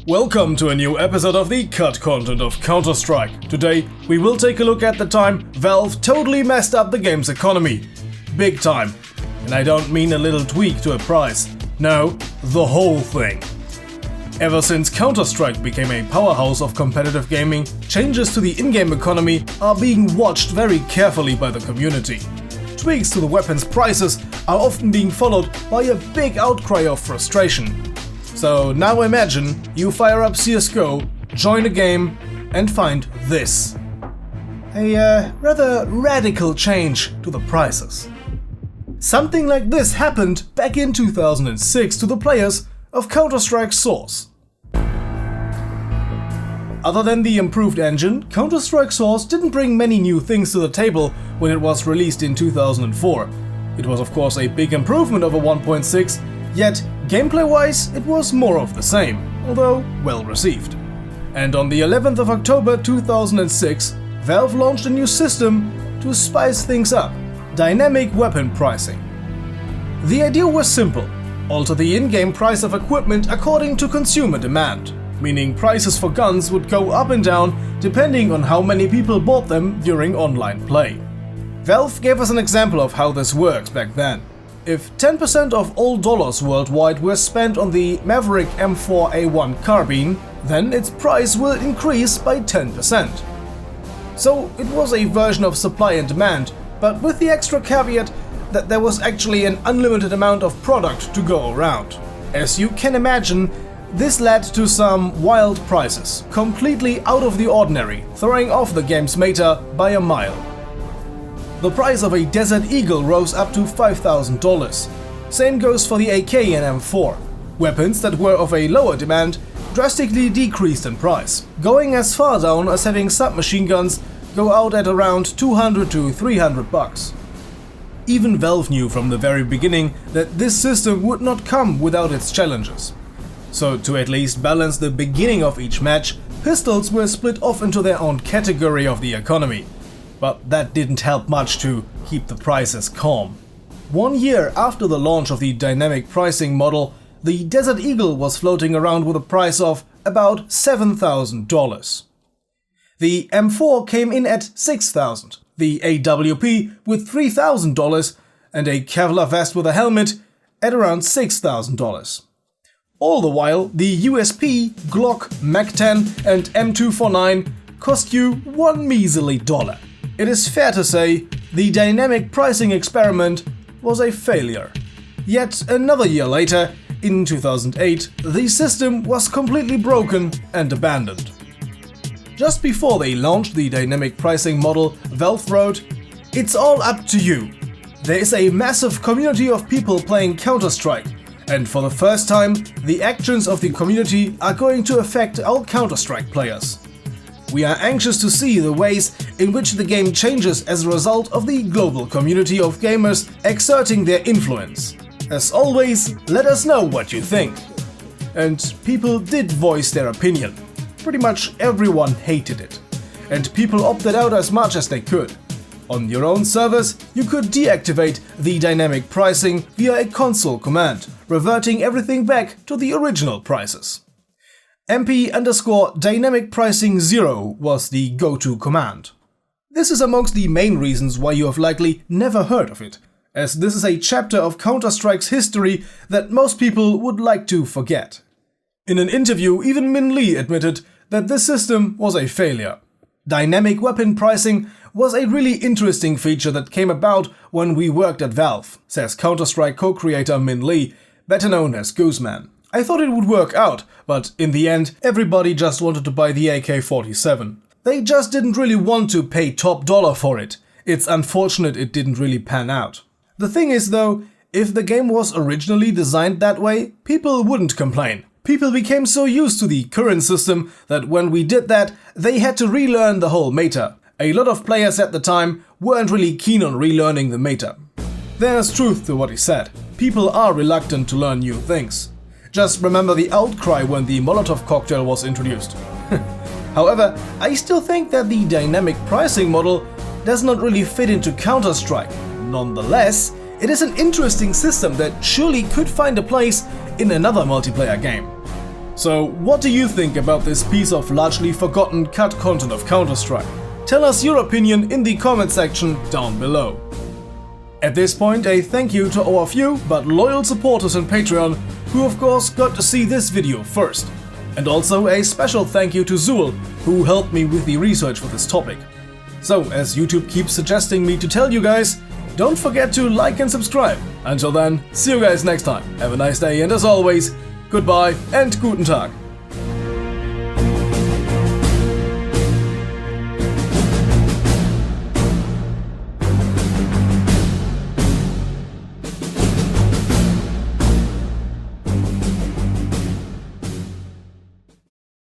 Welcome to a new episode of the cut content of Counter-Strike. Today we will take a look at the time Valve totally messed up the game's economy. Big time. And I don't mean a little tweak to a price. No, the whole thing. Ever since Counter-Strike became a powerhouse of competitive gaming, changes to the in-game economy are being watched very carefully by the community. Tweaks to the weapons' prices are often being followed by a big outcry of frustration. So now imagine you fire up CSGO, join a game, and find this. A rather radical change to the prices. Something like this happened back in 2006 to the players of Counter-Strike Source. Other than the improved engine, Counter-Strike Source didn't bring many new things to the table when it was released in 2004. It was of course a big improvement over 1.6, yet gameplay-wise it was more of the same, although well received. And on the 11th of October 2006, Valve launched a new system to spice things up: dynamic weapon pricing. The idea was simple: alter the in-game price of equipment according to consumer demand, meaning prices for guns would go up and down depending on how many people bought them during online play. Valve gave us an example of how this works back then. If 10% of all dollars worldwide were spent on the Maverick M4A1 carbine, then its price will increase by 10%. So it was a version of supply and demand, but with the extra caveat that there was actually an unlimited amount of product to go around. As you can imagine, this led to some wild prices, completely out of the ordinary, throwing off the game's meta by a mile. The price of a Desert Eagle rose up to $5,000. Same goes for the AK and M4. Weapons that were of a lower demand drastically decreased in price, going as far down as having submachine guns go out at around $200 to $300. Even Valve knew from the very beginning that this system would not come without its challenges. So to at least balance the beginning of each match, pistols were split off into their own category of the economy. But that didn't help much to keep the prices calm. 1 year after the launch of the dynamic pricing model, the Desert Eagle was floating around with a price of about $7,000. The M4 came in at $6,000, the AWP with $3,000, and a Kevlar vest with a helmet at around $6,000. All the while, the USP, Glock, Mac-10 and M249 cost you one measly dollar. It is fair to say the dynamic pricing experiment was a failure. Yet another year later, in 2008, the system was completely broken and abandoned. Just before they launched the dynamic pricing model, Valve wrote, "It's all up to you. There is a massive community of people playing Counter-Strike, and for the first time, the actions of the community are going to affect all Counter-Strike players. We are anxious to see the ways in which the game changes as a result of the global community of gamers exerting their influence. As always, let us know what you think." And people did voice their opinion. Pretty much everyone hated it. And people opted out as much as they could. On your own servers, you could deactivate the dynamic pricing via a console command, reverting everything back to the original prices. MP_dynamic pricing 0 was the go-to command. This is amongst the main reasons why you have likely never heard of it, as this is a chapter of Counter-Strike's history that most people would like to forget. In an interview, even Min Lee admitted that this system was a failure. Dynamic weapon pricing was a really interesting feature that came about when we worked at Valve, says Counter-Strike co-creator Min Lee, better known as Gooseman. "I thought it would work out, but in the end, everybody just wanted to buy the AK-47. They just didn't really want to pay top dollar for it. It's unfortunate it didn't really pan out." The thing is though, if the game was originally designed that way, people wouldn't complain. People became so used to the current system that when we did that, they had to relearn the whole meta. A lot of players at the time weren't really keen on relearning the meta. There's truth to what he said. People are reluctant to learn new things. Just remember the outcry when the Molotov cocktail was introduced. However, I still think that the dynamic pricing model does not really fit into Counter-Strike. Nonetheless, it is an interesting system that surely could find a place in another multiplayer game. So what do you think about this piece of largely forgotten cut content of Counter-Strike? Tell us your opinion in the comment section down below. At this point, a thank you to our few but loyal supporters on Patreon, who of course got to see this video first. And also a special thank you to Zool, who helped me with the research for this topic. So, as YouTube keeps suggesting me to tell you guys, don't forget to like and subscribe. Until then, see you guys next time. Have a nice day, and as always, goodbye and guten Tag.